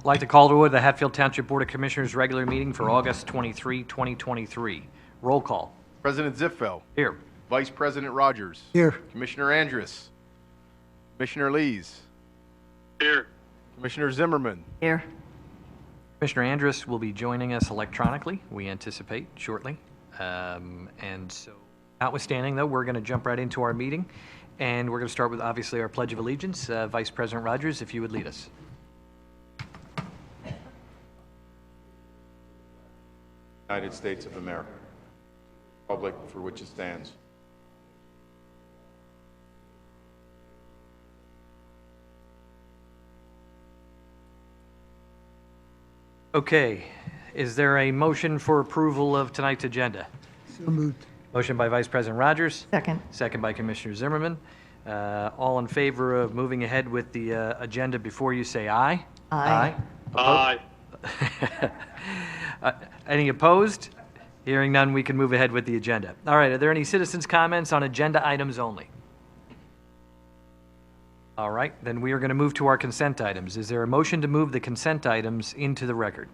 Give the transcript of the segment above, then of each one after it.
I'd like to call to order the Hatfield Township Board of Commissioners regular meeting for August 23, 2023. Roll call. President Zipfel. Here. Vice President Rogers. Here. Commissioner Andrus. Commissioner Lees. Here. Commissioner Zimmerman. Here. Commissioner Andrus will be joining us electronically, we anticipate, shortly. And so, notwithstanding, though, we're going to jump right into our meeting. And we're going to start with, obviously, our Pledge of Allegiance. Vice President Rogers, if you would lead us. United States of America, republic for which it stands. Okay, is there a motion for approval of tonight's agenda? So moved. Motion by Vice President Rogers. Second. Second by Commissioner Zimmerman. All in favor of moving ahead with the agenda before you say aye? Aye. Aye. Any opposed? Hearing none, we can move ahead with the agenda. All right, are there any citizens' comments on agenda items only? All right, then we are going to move to our consent items. Is there a motion to move the consent items into the record?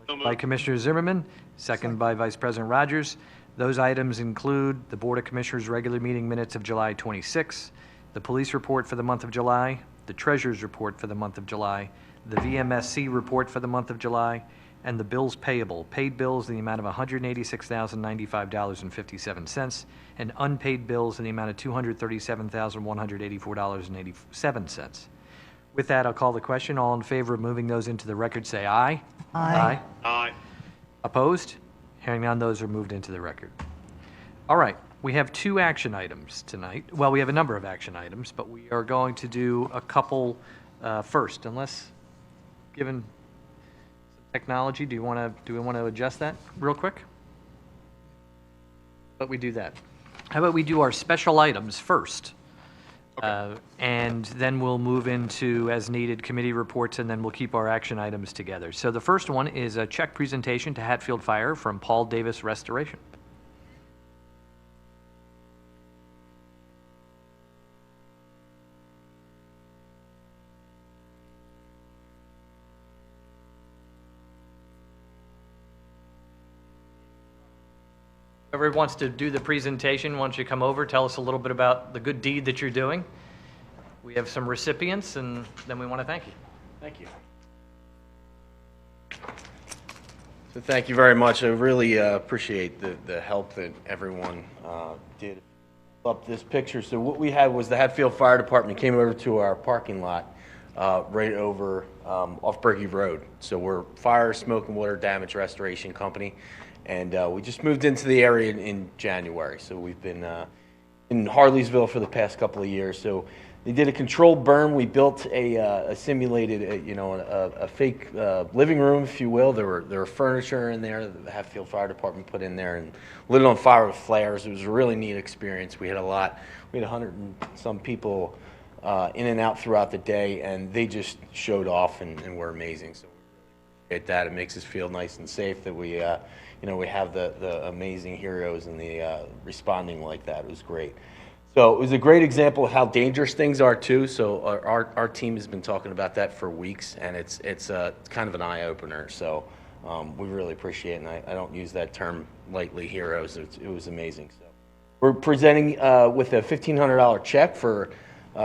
So moved. By Commissioner Zimmerman, second by Vice President Rogers. Those items include the Board of Commissioners' regular meeting minutes of July 26, the police report for the month of July, the treasurer's report for the month of July, the VMSC report for the month of July, and the bills payable. Paid bills in the amount of $186,095.57, and unpaid bills in the amount of $237,184.87. With that, I'll call the question. All in favor of moving those into the record, say aye. Aye. Aye. Opposed? Hearing none, those are moved into the record. All right, we have two action items tonight. Well, we have a number of action items, but we are going to do a couple first, unless, given some technology, do we want to adjust that real quick? But we do that. How about we do our special items first? And then we'll move into, as needed, committee reports, and then we'll keep our action items together. So the first one is a check presentation to Hatfield Fire from Paul Davis Restoration. Whoever wants to do the presentation, why don't you come over, tell us a little bit about the good deed that you're doing. We have some recipients, and then we want to thank you. Thank you. So thank you very much. I really appreciate the help that everyone did up this picture. So what we had was the Hatfield Fire Department came over to our parking lot right over off Berkey Road. So we're fire, smoke, and water damage restoration company. And we just moved into the area in January. So we've been in Harleysville for the past couple of years. So they did a controlled burn. We built a simulated, a fake living room, if you will. There were furniture in there that the Hatfield Fire Department put in there and lit it on fire with flares. It was a really neat experience. We had 100 and some people in and out throughout the day, and they just showed off and were amazing. So we really appreciate that. It makes us feel nice and safe that we we have the amazing heroes and the responding like that. It was great. So it was a great example of how dangerous things are too. So our team has been talking about that for weeks, and it's kind of an eye opener. So we really appreciate it, and I don't use that term lightly. Heroes. It was amazing. So we're presenting with a $1,500 check for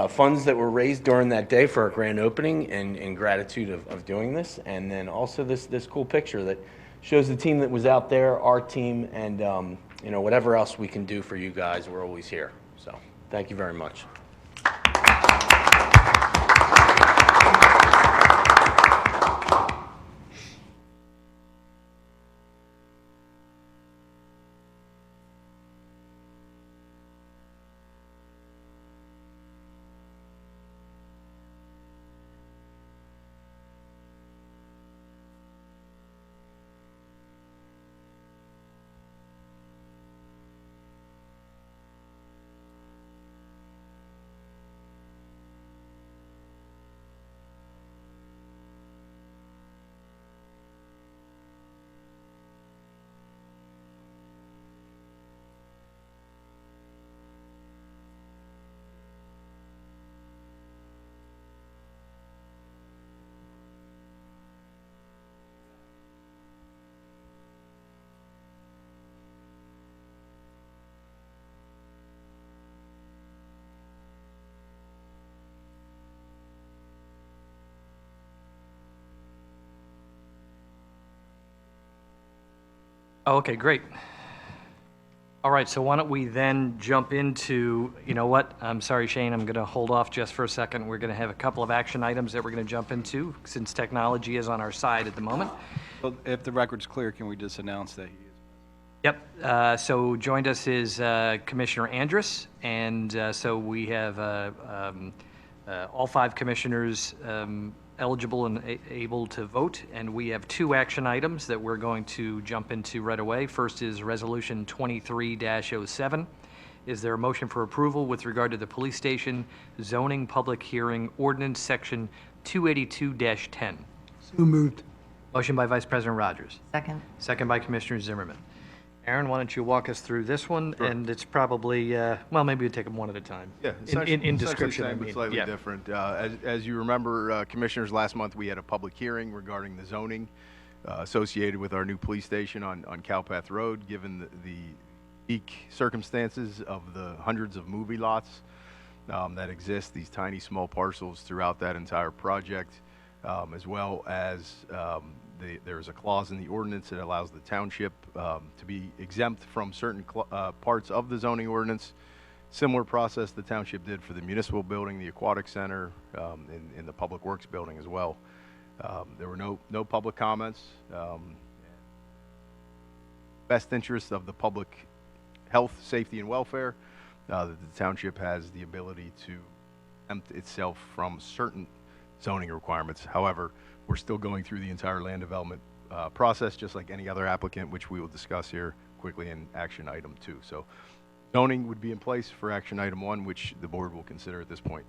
funds that were raised during that day for our grand opening, and in gratitude of doing this, and then also this cool picture that shows the team that was out there, our team, and whatever else we can do for you guys, we're always here. So thank you very much. Oh, okay, great. All right, so why don't we then jump into, you know what? I'm sorry, Shane, I'm going to hold off just for a second. We're going to have a couple of action items that we're going to jump into, since technology is on our side at the moment. Well, if the record's clear, can we just announce that he is? Yep, so joined us is Commissioner Andrus, and so we have all 5 commissioners eligible and able to vote, and we have 2 action items that we're going to jump into right away. First is Resolution 23-07. Is there a motion for approval with regard to the police station zoning public hearing ordinance section 282-10? So moved. Motion by Vice President Rogers. Second. Second by Commissioner Zimmerman. Aaron, why don't you walk us through this one? And it's probably, well, maybe we'll take them one at a time. Yeah, In description, I same, mean. but slightly Yeah. different. As you remember, Commissioners, last month we had a public hearing regarding the zoning associated with our new police station on Cowpath Road, given the unique circumstances of the hundreds of movie lots that exist, these tiny, small parcels throughout that entire project, as well as there's a clause in the ordinance that allows the township to be exempt from certain parts of the zoning ordinance. Similar process the township did for the municipal building, the aquatic center, in the public works building as well. There were no public comments. Best interest of the public health, safety, and welfare, that the township has the ability to exempt itself from certain zoning requirements. However, we're still going through the entire land development process, just like any other applicant, which we will discuss here quickly in action item 2. So zoning would be in place for action item 1, which the board will consider at this point.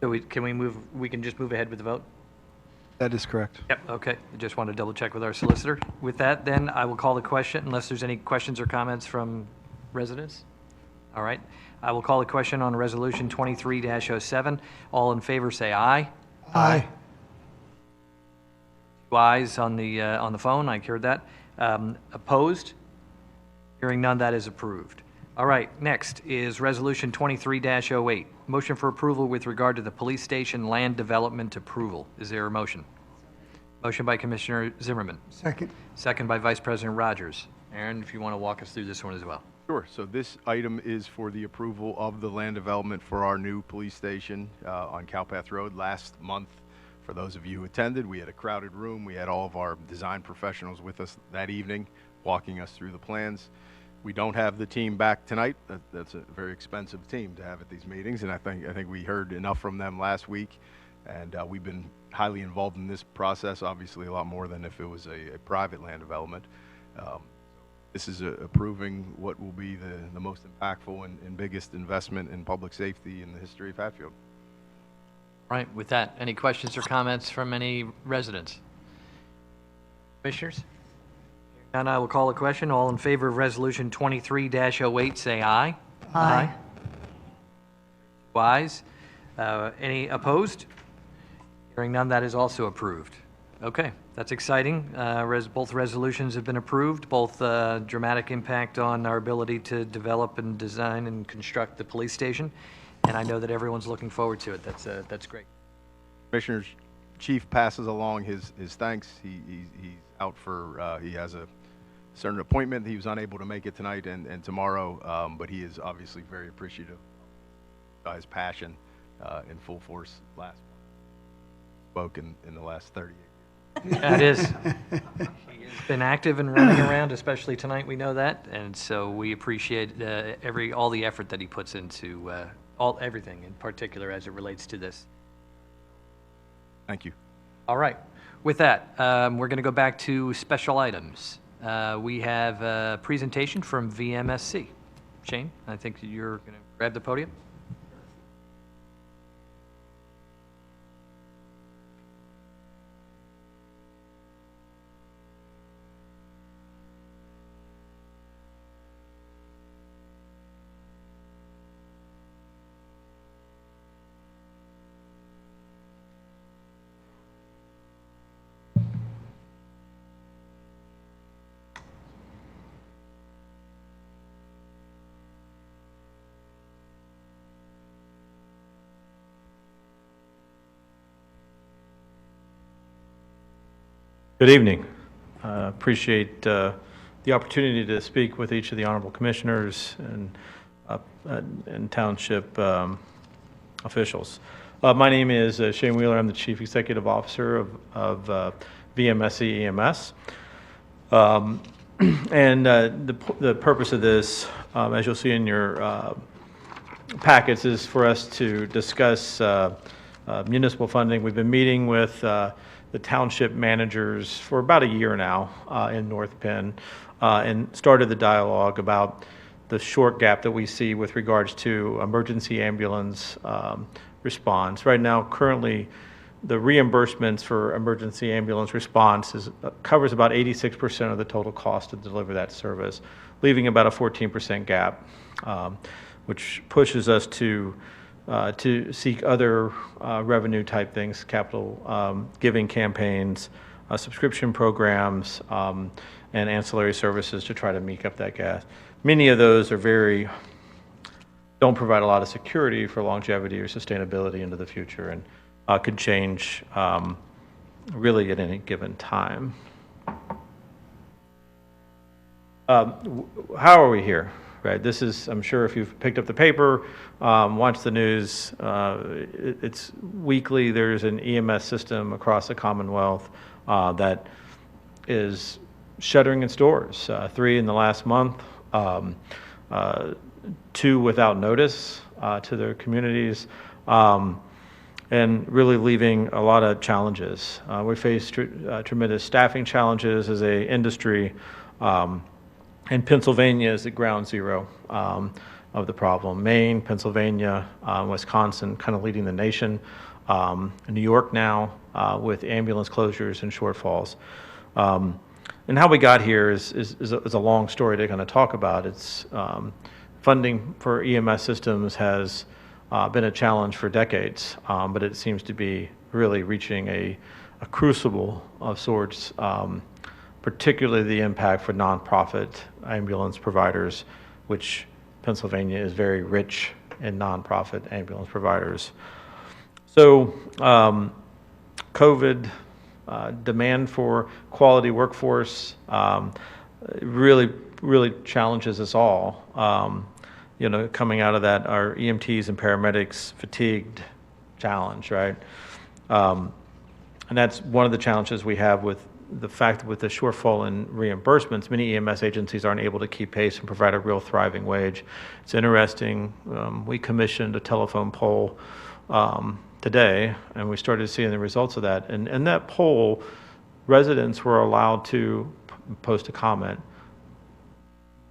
So we can just move ahead with the vote? That is correct. Yep, okay. I just want to double check with our solicitor. With that, then, I will call the question, unless there's any questions or comments from residents. All right. I will call the question on Resolution 23-07. All in favor, say aye. Aye. 2 ayes on the phone, I heard that. Opposed? Hearing none, that is approved. All right, next is Resolution 23-08. Motion for approval with regard to the police station land development approval. Is there a motion? Motion by Commissioner Zimmerman. Second. Second by Vice President Rogers. Aaron, if you want to walk us through this one as well. Sure. So this item is for the approval of the land development for our new police station on Cowpath Road. Last month, for those of you who attended, we had a crowded room. We had all of our design professionals with us that evening, walking us through the plans. We don't have the team back tonight. That's a very expensive team to have at these meetings, and I think we heard enough from them last week. And we've been highly involved in this process, obviously a lot more than if it was a private land development. This is approving what will be the most impactful and biggest investment in public safety in the history of Hatfield. All right, with that, any questions or comments from any residents? Commissioners? And I will call a question. All in favor of Resolution 23-08, say aye. Aye. 2 ayes. Any opposed? Hearing none, that is also approved. Okay, that's exciting. Both resolutions have been approved, both dramatic impact on our ability to develop and design and construct the police station, and I know that everyone's looking forward to it. That's great. Commissioners, Chief passes along his thanks. He's out for, he has a certain appointment. He was unable to make it tonight and tomorrow, but he is obviously very appreciative of his passion in full force last month. Spoke in the last 38 years. Yeah, it is. He has been active and running around, especially tonight, we know that, and so we appreciate all the effort that he puts into everything, in particular as it relates to this. Thank you. All right. With that, we're going to go back to special items. We have a presentation from VMSC. Shane, I think you're going to grab the podium. Good evening. Appreciate the opportunity to speak with each of the honorable commissioners and township officials. My name is Shane Wheeler. I'm the Chief Executive Officer of VMSE EMS. And the purpose of this, as you'll see in your packets, is for us to discuss municipal funding. We've been meeting with the township managers for about a year now in North Penn, and started the dialogue about the short gap that we see with regards to emergency ambulance response. Right now, currently, the reimbursements for emergency ambulance response covers about 86% of the total cost to deliver that service, leaving about a 14% gap, which pushes us to seek other revenue type things, capital giving campaigns, subscription programs, and ancillary services to try to make up that gap. Many of those don't provide a lot of security for longevity or sustainability into the future, and could change really at any given time. How are we here? Right. This is, I'm sure if you've picked up the paper, watched the news, it's weekly. There's an EMS system across the Commonwealth that is shuttering its doors. 3 in the last month, 2 without notice to their communities, and really leaving a lot of challenges. We face tremendous staffing challenges as a industry. And Pennsylvania is at ground zero of the problem. Maine, Pennsylvania, Wisconsin kind of leading the nation. New York now with ambulance closures and shortfalls. And how we got here is a long story to kind of talk about. It's funding for EMS systems has been a challenge for decades, but it seems to be really reaching a crucible of sorts, particularly the impact for nonprofit ambulance providers, which Pennsylvania is very rich in nonprofit ambulance providers. So COVID, demand for quality workforce really challenges us all. Coming out of that, our EMTs and paramedics fatigued challenge, right? And that's one of the challenges we have with the fact that with the shortfall in reimbursements, many EMS agencies aren't able to keep pace and provide a real thriving wage. It's interesting, we commissioned a telephone poll today, and we started seeing the results of that. And in that poll, residents were allowed to post a comment.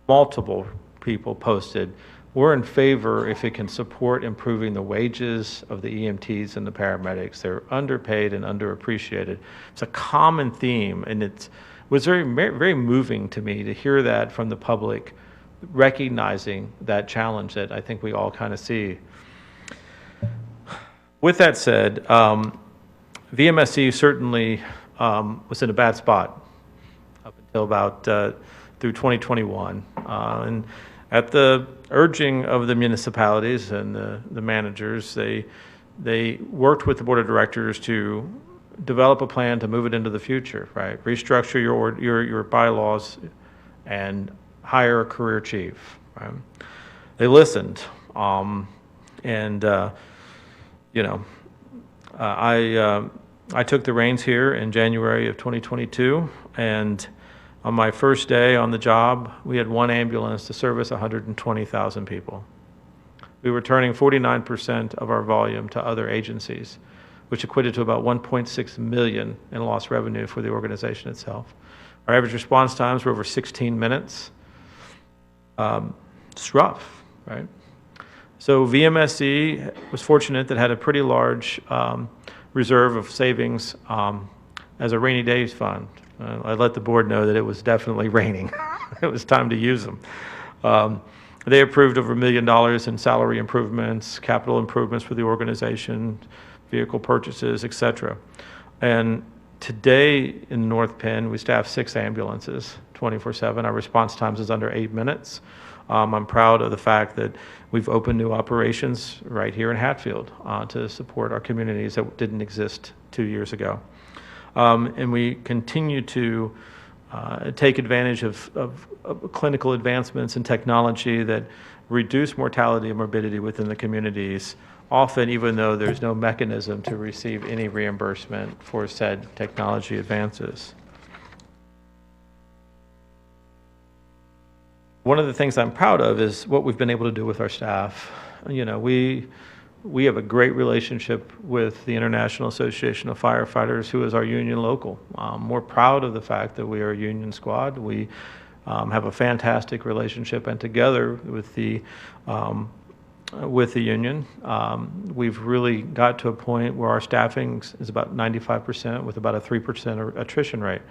Multiple people posted, we're in favor if it can support improving the wages of the EMTs and the paramedics. They're underpaid and underappreciated. It's a common theme, and it was very, very moving to me to hear that from the public, recognizing that challenge that I think we all kind of see. With that said, VMSE certainly was in a bad spot up until about through 2021. And at the urging of the municipalities and the managers, they worked with the board of directors to develop a plan to move it into the future, right? Restructure your bylaws and hire a career chief, right? They listened. I took the reins here in January of 2022, and on my first day on the job, we had 1 ambulance to service 120,000 people. We were turning 49% of our volume to other agencies, which equated to about $1.6 million in lost revenue for the organization itself. Our average response times were over 16 minutes. It's rough, right? So VMSE was fortunate that had a pretty large reserve of savings as a rainy days fund. I let the board know that it was definitely raining. It was time to use them. They approved over $1 million in salary improvements, capital improvements for the organization, vehicle purchases, et cetera. And today in North Penn, we staff 6 ambulances, 24/7. Our response times is under 8 minutes. I'm proud of the fact that we've opened new operations right here in Hatfield to support our communities that didn't exist 2 years ago. And we continue to take advantage of clinical advancements in technology that reduce mortality and morbidity within the communities, often even though there's no mechanism to receive any reimbursement for said technology advances. One of the things I'm proud of is what we've been able to do with our staff. You know, we have a great relationship with the International Association of Firefighters, who is our union local. We're proud of the fact that we are a union squad. We have a fantastic relationship, and together with the union, we've really got to a point where our staffing is about 95% with about a 3% attrition rate.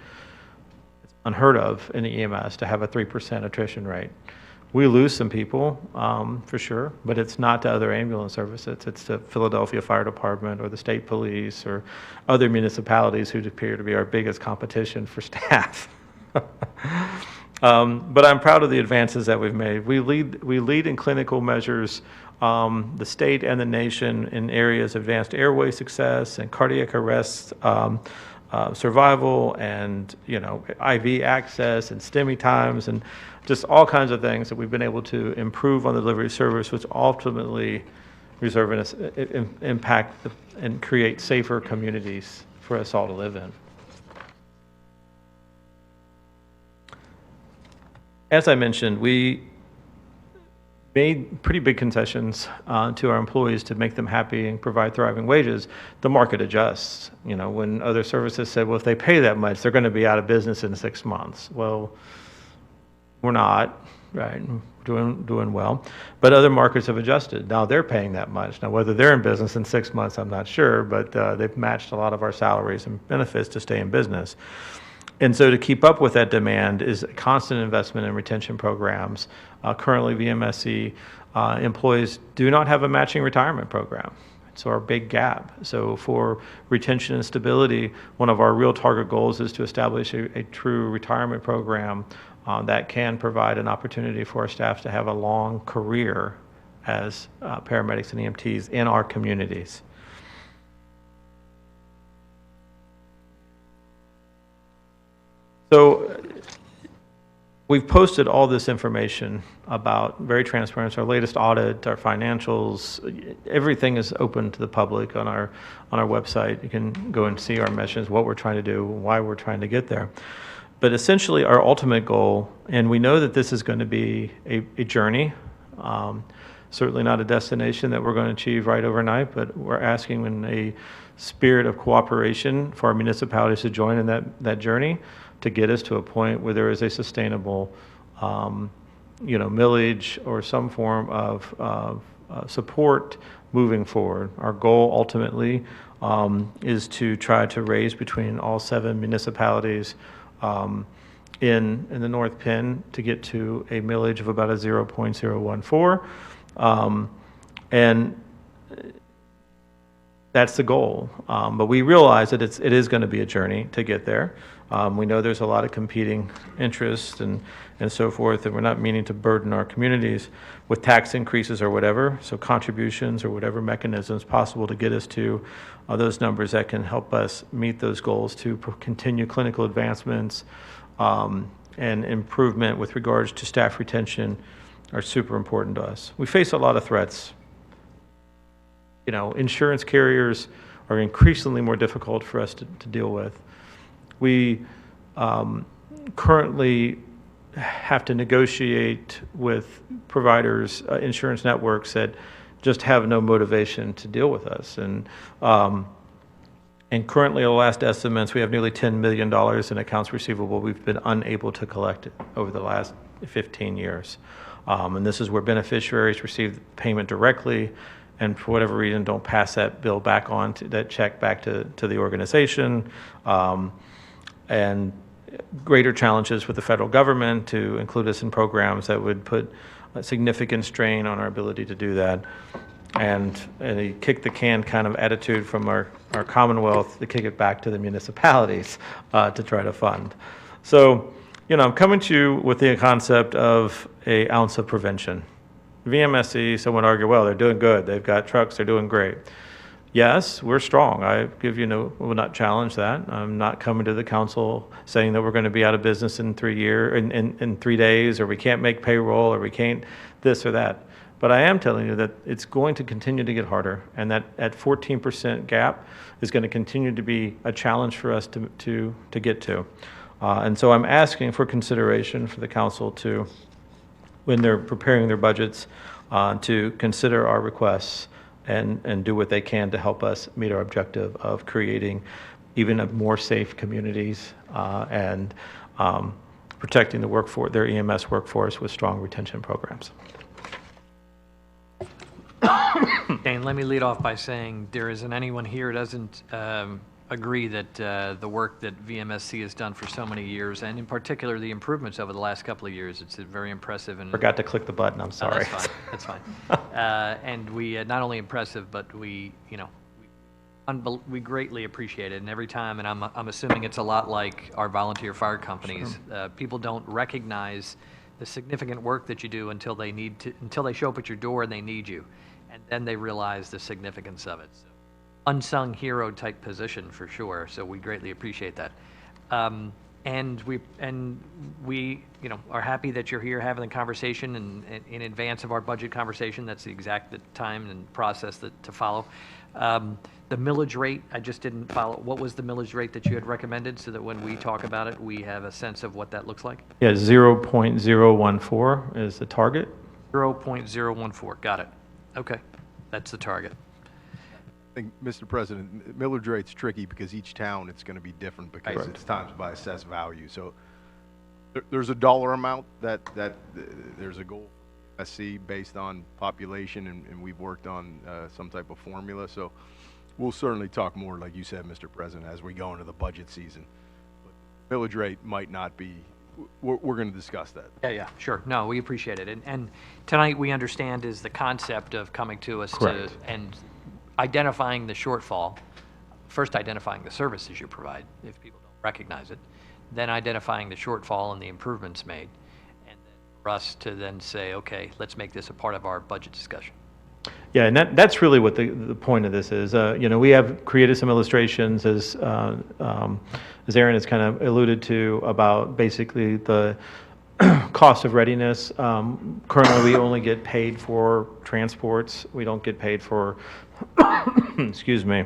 It's unheard of in the EMS to have a 3% attrition rate. We lose some people, for sure, but it's not to other ambulance services. It's to Philadelphia Fire Department or the state police or other municipalities who appear to be our biggest competition for staff. But I'm proud of the advances that we've made. We lead in clinical measures, the state and the nation, in areas of advanced airway success and cardiac arrest survival, and IV access and STEMI times, and just all kinds of things that we've been able to improve on the delivery service, which ultimately impact and create safer communities for us all to live in. As I mentioned, we made pretty big concessions to our employees to make them happy and provide thriving wages. The market adjusts. When other services said, well, if they pay that much, they're going to be out of business in 6 months. Well, we're not, right? Doing well. But other markets have adjusted. Now they're paying that much. Now, whether they're in business in 6 months, I'm not sure, but they've matched a lot of our salaries and benefits to stay in business. And so to keep up with that demand is a constant investment in retention programs. Currently, VMSE employees do not have a matching retirement program. It's our big gap. So for retention and stability, one of our real target goals is to establish a true retirement program that can provide an opportunity for our staff to have a long career as paramedics and EMTs in our communities. So we've posted all this information about, very transparent, our latest audit, our financials, everything is open to the public on our website. You can go and see our missions, what we're trying to do, why we're trying to get there. But essentially our ultimate goal, and we know that this is going to be a journey, certainly not a destination that we're going to achieve right overnight, but we're asking in a spirit of cooperation for our municipalities to join in that journey, to get us to a point where there is a sustainable, millage or some form of support moving forward. Our goal ultimately is to try to raise between all 7 municipalities in the North Penn to get to a millage of about a 0.014. And that's the goal. But we realize that it is going to be a journey to get there. We know there's a lot of competing interests and so forth, and we're not meaning to burden our communities with tax increases or whatever, so contributions or whatever mechanisms possible to get us to those numbers that can help us meet those goals to continue clinical advancements and improvement with regards to staff retention are super important to us. We face a lot of threats. Insurance carriers are increasingly more difficult for us to deal with. We currently have to negotiate with providers, insurance networks that just have no motivation to deal with us. And currently, the last estimates, we have nearly $10 million in accounts receivable we've been unable to collect over the last 15 years. And this is where beneficiaries receive payment directly, and for whatever reason don't pass that bill back on, that check back to the organization. And greater challenges with the federal government to include us in programs that would put a significant strain on our ability to do that. And a kick the can kind of attitude from our Commonwealth to kick it back to the municipalities to try to fund. So, I'm coming to you with the concept of an ounce of prevention. VMSE, someone would argue, well, they're doing good. They've got trucks, they're doing great. yes, we're strong. I give you no, will not challenge that. I'm not coming to the council saying that we're going to be out of business in 3 days, or we can't make payroll, or we can't this or that. But I am telling you that it's going to continue to get harder, and that at 14% gap is going to continue to be a challenge for us to get to. And so I'm asking for consideration for the council to, when they're preparing their budgets, to consider our requests and do what they can to help us meet our objective of creating even a more safe communities and protecting the workforce, their EMS workforce with strong retention programs. Dane, let me lead off by saying there isn't anyone here who doesn't agree that the work that VMSC has done for so many years, and in particular the improvements over the last couple of years, it's very impressive. And Forgot to click the button, I'm sorry. That's fine. And we not only impressive, but we, you know, we greatly appreciate it. And every time, and I'm assuming it's a lot like our volunteer fire companies, people don't recognize the significant work that you do until they show up at your door and they need you, and then they realize the significance of it. So, unsung hero type position for sure. So we greatly appreciate that. And we, you know, are happy that you're here having the conversation and in advance of our budget conversation. That's the exact time and process to follow. The millage rate, I just didn't follow. What was the millage rate that you had recommended, so that when we talk about it, we have a sense of what that looks like? Yeah, 0.014 is the target. 0.014, got it. Okay, that's the target. I think, Mr. President, millage rate's tricky because each town, it's going to be different because Correct. it's times by assessed value. So there's a dollar amount that there's a goal for SC based on population, and we've worked on some type of formula. So we'll certainly talk more, like you said, Mr. President, as we go into the budget season. But millage rate might not be, we're going to discuss that. Yeah, sure. No, we appreciate it. And tonight, we understand is the concept of coming to us Correct. and identifying the shortfall, first identifying the services you provide, if people don't recognize it, then identifying the shortfall and the improvements made, and then for us to then say, okay, let's make this a part of our budget discussion. Yeah, and that's really what the point of this is. You know, we have created some illustrations, as Aaron has kind of alluded to, about basically the cost of readiness. Currently, we only get paid for transports. We don't get paid for, excuse me,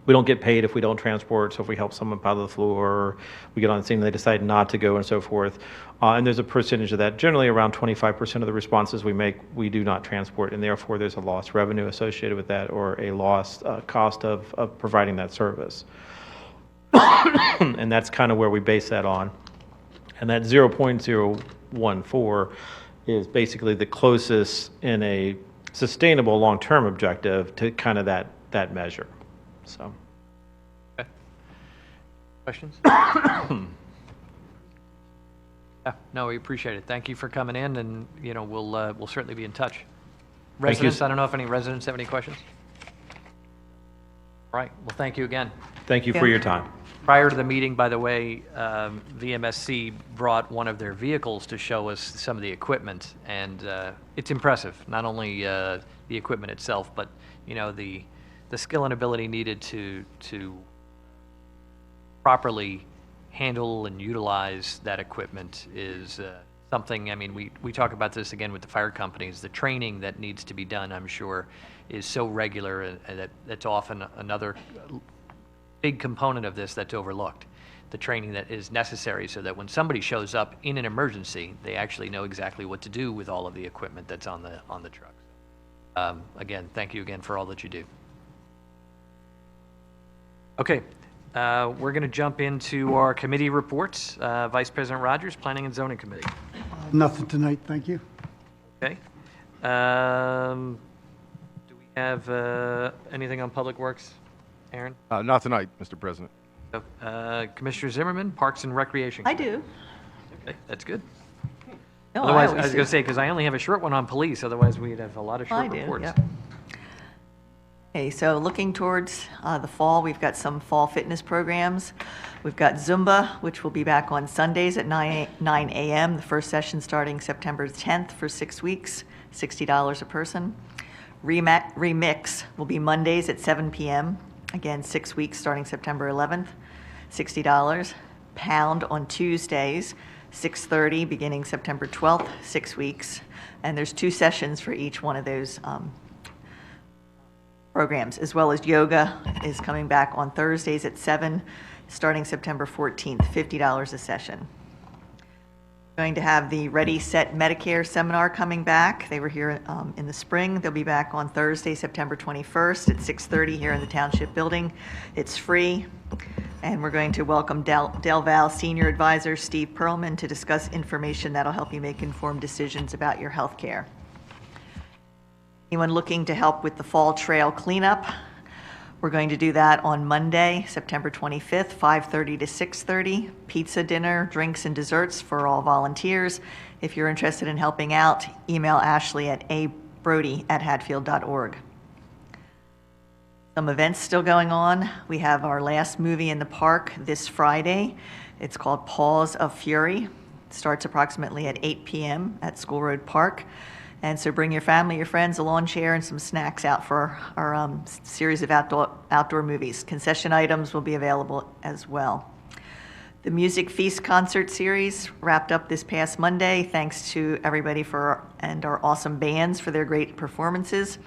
we don't get paid if we don't transport. So if we help someone out of the floor, or we get on the scene and they decide not to go, and so forth. And there's a percentage of that. Generally, around 25% of the responses we make, we do not transport, and therefore there's a lost revenue associated with that, or a lost cost of providing that service. And that's kind of where we base that on. And that 0.014 is basically the closest in a sustainable long-term objective to kind of that measure. So. Okay. Questions? Yeah, no, we appreciate it. Thank you for coming in, and, you know, we'll certainly be in touch. Residents, I don't know if any residents have any questions? All right, well, thank you again. Thank you for your time. Prior to the meeting, by the way, VMSC brought one of their vehicles to show us some of the equipment, and it's impressive. Not only the equipment itself, but, you know, the skill and ability needed to properly handle and utilize that equipment is something. I mean, we talk about this again with the fire companies. The training that needs to be done, I'm sure, is so regular, and that's often another big component of this that's overlooked. The training that is necessary so that when somebody shows up in an emergency, they actually know exactly what to do with all of the equipment that's on the truck. Again, thank you again for all that you do. Okay, we're going to jump into our committee reports. Vice President Rogers, Planning and Zoning Committee. Nothing tonight, thank you. Okay. Do we have anything on Public Works, Aaron? Not tonight, Mr. President. Commissioner Zimmerman, Parks and Recreation. I Committee. do. Okay, that's good. No, Otherwise, I always was do. going to say, because I only have a short one on police, otherwise we'd have a lot of I short do, reports. yeah. Okay, so looking towards the fall, we've got some fall fitness programs. We've got Zumba, which will be back on Sundays at 9 a.m. The first session starting September 10th for 6 weeks, $60 a person. Remix will be Mondays at 7 p.m. Again, 6 weeks starting September 11th, $60. Pound on Tuesdays, 6:30 beginning September 12th, 6 weeks. And there's 2 sessions for each one of those programs, as well as yoga is coming back on Thursdays at 7, starting September 14th, $50 a session. Going to have the Ready, Set, Medicare seminar coming back. They were here in the spring. They'll be back on Thursday, September 21st at 6:30 here in the Township Building. It's free. And we're going to welcome Del Val Senior Advisor Steve Perlman to discuss information that'll help you make informed decisions about your health care. Anyone looking to help with the fall trail cleanup? We're going to do that on Monday, September 25th, 5:30 to 6:30. Pizza dinner, drinks, and desserts for all volunteers. If you're interested in helping out, email Ashley at abrody@hatfield.org. Some events still going on. We have our last movie in the park this Friday. It's called Paws of Fury. It starts approximately at 8 p.m. at School Road Park. And so bring your family, your friends, a lawn chair, and some snacks out for our series of outdoor movies. Concession items will be available as well. The Music Feast concert series wrapped up this past Monday. Thanks to everybody and our awesome bands for their great performances.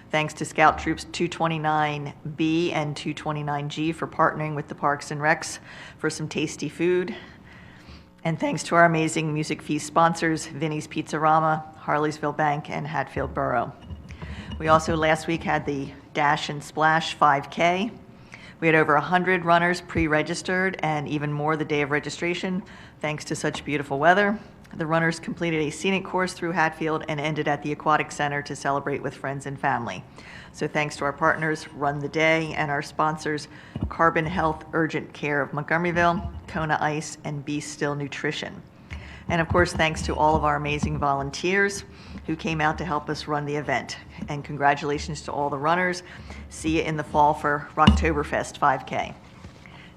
Thanks to Scout Troops 229B and 229G for partnering with the Parks and Recs for some tasty food. And thanks to our amazing Music Feast sponsors, Vinnie's Pizzarama, Harleysville Bank, and Hatfield Borough. We also last week had the Dash and Splash 5K. We had over 100 runners pre-registered and even more the day of registration, thanks to such beautiful weather. The runners completed a scenic course through Hatfield and ended at the Aquatic Center to celebrate with friends and family. So thanks to our partners, Run the Day, and our sponsors, Carbon Health Urgent Care of Montgomeryville, Kona Ice, and Be Still Nutrition. And of course, thanks to all of our amazing volunteers who came out to help us run the event. And congratulations to all the runners. See you in the fall for Rocktoberfest 5K.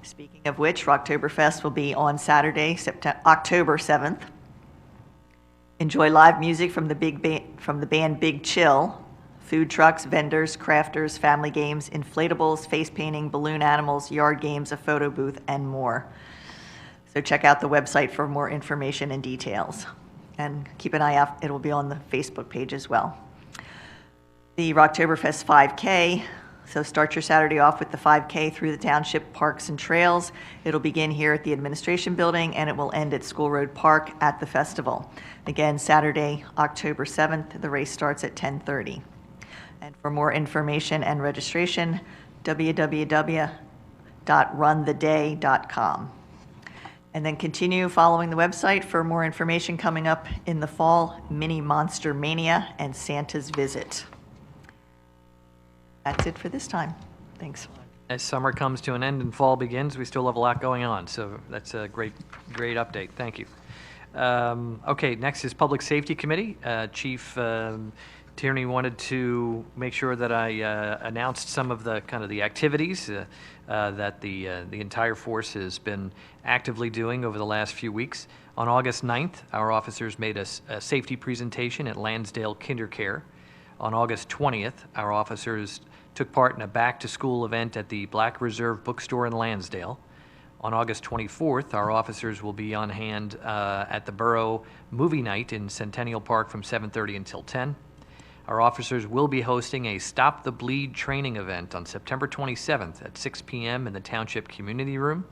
Speaking of which, Rocktoberfest will be on Saturday, October 7th. Enjoy live music from the band Big Chill, food trucks, vendors, crafters, family games, inflatables, face painting, balloon animals, yard games, a photo booth, and more. So check out the website for more information and details. And keep an eye out, it will be on the Facebook page as well. The Rocktoberfest 5K, so start your Saturday off with the 5K through the township parks and trails. It'll begin here at the administration building and it will end at School Road Park at the festival. Again, Saturday, October 7th, the race starts at 10:30. And for more information and registration, www.runtheday.com. And then continue following the website for more information coming up in the fall, Mini Monster Mania and Santa's Visit. That's it for this time. Thanks. As summer comes to an end and fall begins, we still have a lot going on, so that's a great update. Thank you. Okay, next is Public Safety Committee. Chief Tierney wanted to make sure that I announced some of the the activities that the entire force has been actively doing over the last few weeks. On August 9th, our officers made a safety presentation at Lansdale KinderCare. On August 20th, our officers took part in a back-to-school event at the Black Reserve Bookstore in Lansdale. On August 24th, our officers will be on hand at the Borough Movie Night in Centennial Park from 7:30 until 10. Our officers will be hosting a Stop the Bleed training event on September 27th at 6 p.m. in the Township Community Room.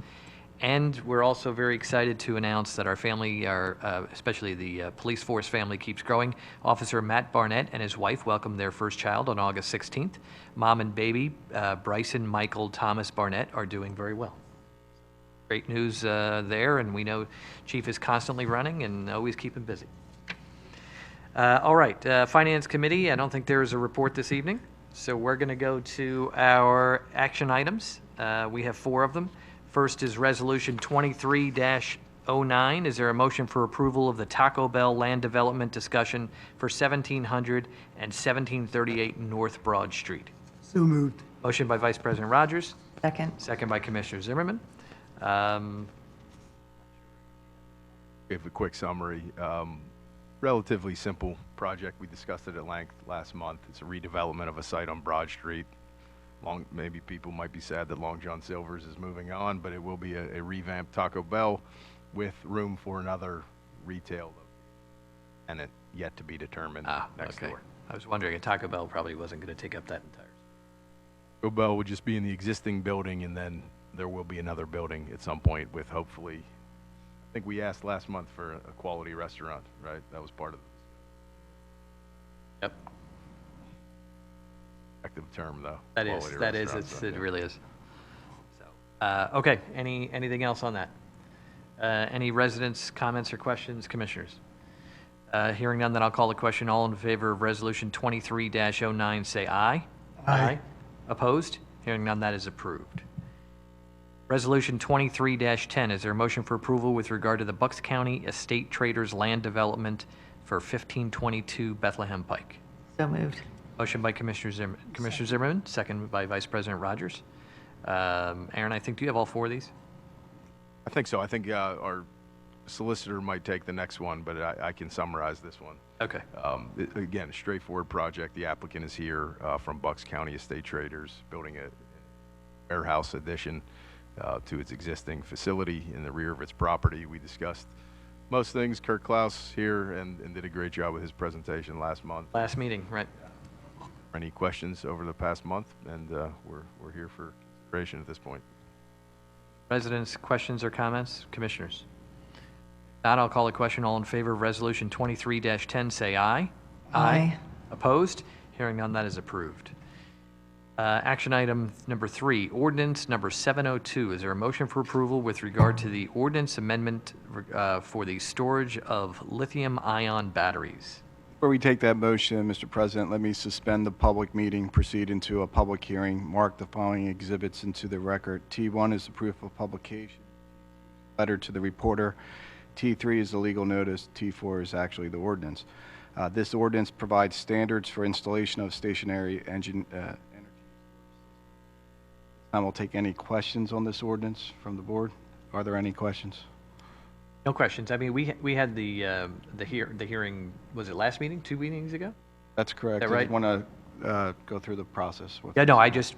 And we're also very excited to announce that our family, especially the police force family, keeps growing. Officer Matt Barnett and his wife welcomed their first child on August 16th. Mom and baby, Bryson Michael Thomas Barnett, are doing very well. Great news there, and we know Chief is constantly running and always keeping busy. All right, Finance Committee, I don't think there is a report this evening, so we're going to go to our action items. We have 4 of them. First is Resolution 23-09. Is there a motion for approval of the Taco Bell land development discussion for 1700 and 1738 North Broad Street? So moved. Motion by Vice President Rogers, Second. second by Commissioner Zimmerman. Give a quick summary. relatively simple project. We discussed it at length last month. It's a redevelopment of a site on Broad Street. Maybe people might be sad that Long John Silver's is moving on, but it will be a revamped Taco Bell with room for another retail tenant yet to be determined next Okay. door. I was wondering, a Taco Bell probably wasn't going to take up that entire. Taco Bell would just be in the existing building, and then there will be another building at some point with hopefully, I think we asked last month for a quality restaurant, right? That was part of Yep. the active term, though. That is, quality that is, restaurant, so, it yeah. really is. So, okay, anything else on that? Any residents, comments, or questions, commissioners? Hearing none, then I'll call the question. All in favor of Resolution 23-09, say aye. Aye. Opposed? Hearing none, that is approved. Resolution 23-10, is there a motion for approval with regard to the Bucks County Estate Traders Land Development for 1522 Bethlehem Pike? So moved. Motion by Commissioner Zimmerman, second by Vice President Rogers. Aaron, I think, do you have all four of these? I think so. I think our solicitor might take the next one, but I can summarize this one. Okay. Again, a straightforward project. The applicant is here from Bucks County Estate Traders, building a warehouse addition to its existing facility in the rear of its property. We discussed most things. Kurt Klaus here and did a great job with his presentation last month. Last meeting, right? Any questions over the past month? And we're here for consideration at this point. Residents, questions or comments? Commissioners? Not, I'll call the question. All in favor of Resolution 23-10, say aye. Aye. Opposed? Hearing none, that is approved. Action item number 3, ordinance number 702. Is there a motion for approval with regard to the ordinance amendment for the storage of lithium-ion batteries? Before we take that motion, Mr. President, let me suspend the public meeting, proceed into a public hearing, mark the following exhibits into the record. T1 is the proof of publication, letter to the reporter. T3 is the legal notice. T4 is actually the ordinance. This ordinance provides standards for installation of stationary energy. I will take any questions on this ordinance from the board. Are there any questions? No questions. I mean, we had the hearing, was it last meeting, 2 meetings ago? That's correct. Is that right? I just want to go through the process with Yeah, no, I just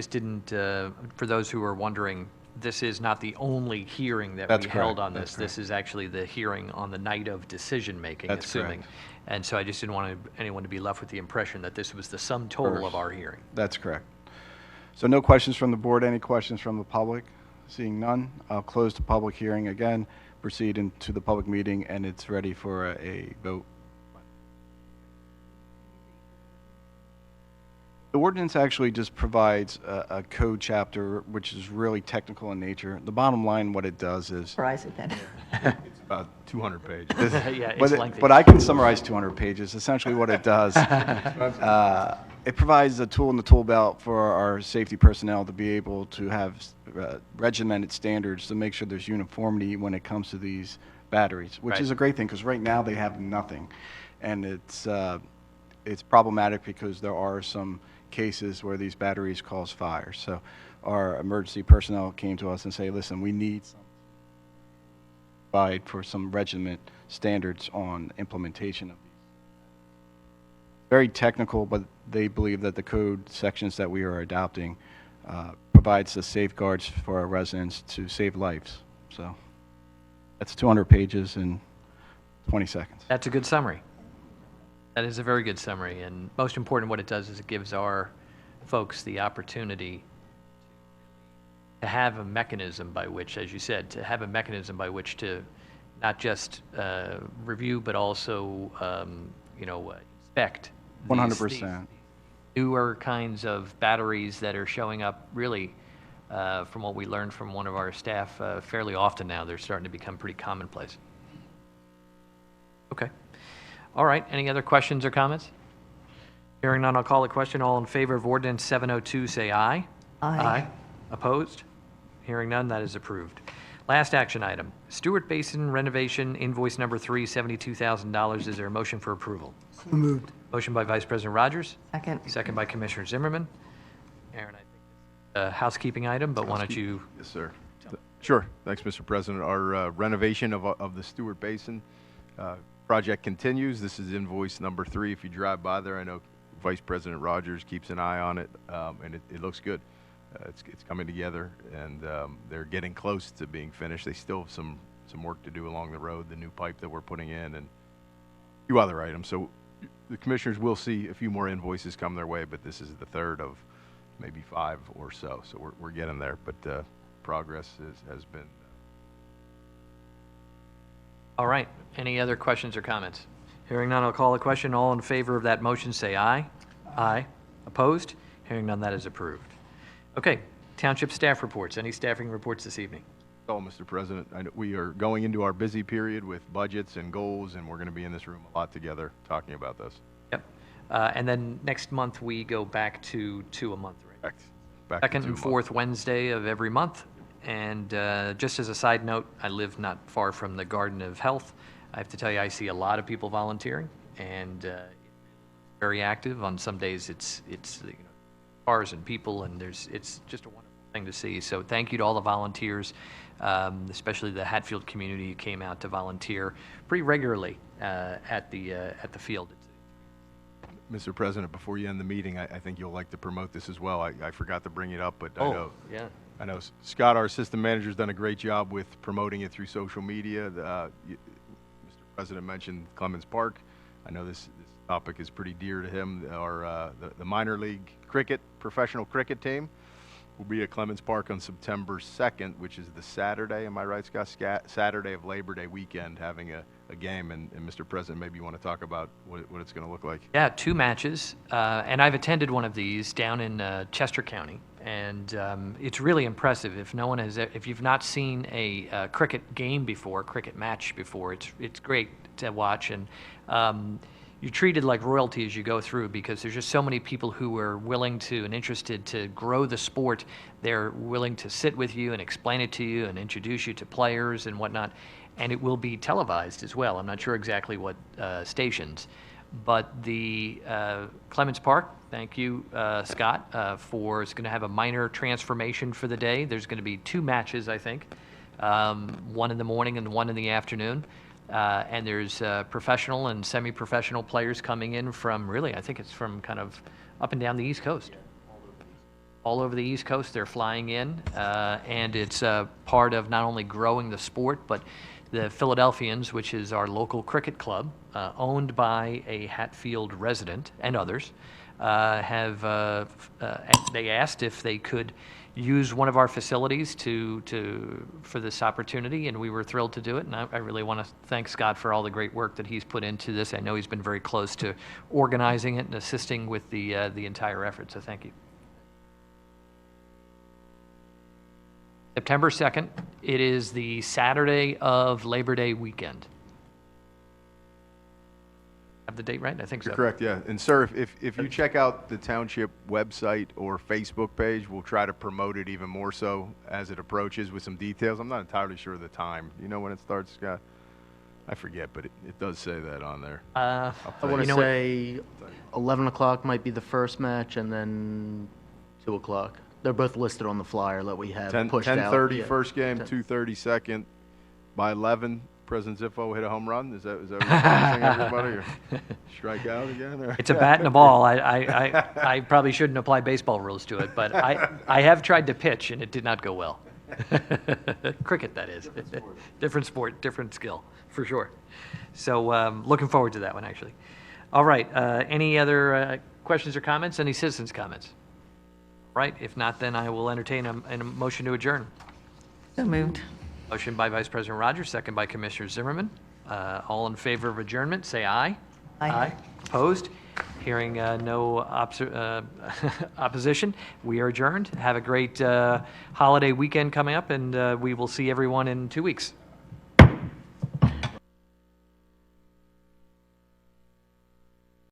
didn't, for those who are wondering, this is not the only hearing that That's we held correct. on That's this. This is actually the hearing on the night of decision-making, That's assuming. correct. And so I just didn't want anyone to be left with the impression that this was the sum total of our hearing. That's correct. So no questions from the board. Any questions from the public? Seeing none, I'll close the public hearing again, proceed into the public meeting, and it's ready for a vote. The ordinance actually just provides a code chapter, which is really technical in nature. The bottom line, what it does is, Summarize it then. It's about 200 pages. Yeah, it's lengthy. but I can summarize 200 pages. Essentially what it does, it provides a tool in the tool belt for our safety personnel to be able to have regimented standards to make sure there's uniformity when it comes to these batteries, which Right. is a great thing because right now they have nothing. And it's problematic because there are some cases where these batteries cause fire. So our emergency personnel came to us and say, listen, we need some provide for some regiment standards on implementation of these. Very technical, but they believe that the code sections that we are adopting provides the safeguards for our residents to save lives. So that's 200 pages in 20 seconds. That's a good summary. That is a very good summary, and most important, what it does is it gives our folks the opportunity to have a mechanism by which, as you said, to have a mechanism by which to not just review, but also, inspect. these 100%. Newer kinds of batteries that are showing up really, from what we learned from one of our staff, fairly often now. They're starting to become pretty commonplace. Okay. All right, any other questions or comments? Hearing none, I'll call the question. All in favor of ordinance 702, say aye. Aye. Opposed? Hearing none, that is approved. Last action item, Stewart Basin renovation invoice number 3, $72,000. Is there a motion for approval? So moved. Motion by Vice President Rogers, Second. second by Commissioner Zimmerman. Aaron, I think this is a housekeeping item, but why don't you, Yes, sir. Sure. Thanks, Mr. President. Our renovation of the Stewart Basin Project continues. This is invoice number 3. If you drive by there, I know Vice President Rogers keeps an eye on it, and it looks good. It's coming together, and they're getting close to being finished. They still have some work to do along the road, the new pipe that we're putting in, and a few other items. So the commissioners will see a few more invoices come their way, but this is the third of maybe 5 or so. So we're getting there, but progress has been. All right. Any other questions or comments? Hearing none, I'll call the question. All in favor of that motion, say aye. Aye. Opposed? Hearing none, that is approved. Okay, township staff reports. Any staffing reports this evening? Oh, Mr. President, I know we are going into our busy period with budgets and goals, and we're going to be in this room a lot together talking about this. Yep. And then next month, we go back to 2 a month, right? Correct. Back to Second 2 and months. fourth Wednesday of every month. And just as a side note, I live not far from the Garden of Health. I have to tell you, I see a lot of people volunteering, and very active. On some days, it's cars and people, and it's just a wonderful thing to see. So thank you to all the volunteers, especially the Hatfield community who came out to volunteer pretty regularly at the field. Mr. President, before you end the meeting, I think you'll like to promote this as well. I forgot to bring it up, but Yeah. I know Scott, our assistant manager, has done a great job with promoting it through social media. Mr. President mentioned Clemens Park. I know this topic is pretty dear to him. The minor league professional cricket team will be at Clemens Park on September 2nd, which is the Saturday, am I right, Scott? Saturday of Labor Day weekend, having a game. And Mr. President, maybe you want to talk about what it's going to look like. Yeah, 2 matches, and I've attended one of these down in Chester County, and it's really impressive. If you've not seen a cricket game before, cricket match before, it's great to watch, and you're treated like royalty as you go through, because there's just so many people who are willing to and interested to grow the sport. They're willing to sit with you and explain it to you and introduce you to players and whatnot. And it will be televised as well. I'm not sure exactly what stations, but the Clemens Park, thank you, Scott, it's going to have a minor transformation for the day. There's going to be 2 matches, I think, one in the morning and one in the afternoon. And there's professional and semi-professional players coming in from I think it's from kind of up and down the East Coast. All over the East Coast, they're flying in, and it's part of not only growing the sport, but the Philadelphians, which is our local cricket club, owned by a Hatfield resident and others, they asked if they could use one of our facilities for this opportunity, and we were thrilled to do it. And I really want to thank Scott for all the great work that he's put into this. I know he's been very close to organizing it and assisting with the entire effort, so thank you. September 2nd, it is the Saturday of Labor Day weekend. Have the date right? I think so. You're correct, yeah. And sir, if you check out the township website or Facebook page, we'll try to promote it even more so as it approaches with some details. I'm not entirely sure of the time. You know when it starts, Scott? I forget, but it does say that on there. I want to say 11 o'clock might be the first match, and then 2 o'clock. They're both listed on the flyer that we have pushed out. 10:30 Yeah. first game, 2:30 second. By 11, President Zifo hit a home run. Is that what you're promising everybody? Or strike out again? Or? It's a bat and a ball. I probably shouldn't apply baseball rules to it, but I have tried to pitch, and it did not go well. Cricket, that is. Different sport, different skill, for sure. So looking forward to that one, actually. All right, any other questions or comments? Any citizens' comments? Right, if not, then I will entertain a motion to adjourn. So moved. Motion by Vice President Rogers, second by Commissioner Zimmerman. All in favor of adjournment, say aye. Aye. Opposed? Hearing no opposition, we are adjourned. Have a great holiday weekend coming up, and we will see everyone in 2 weeks.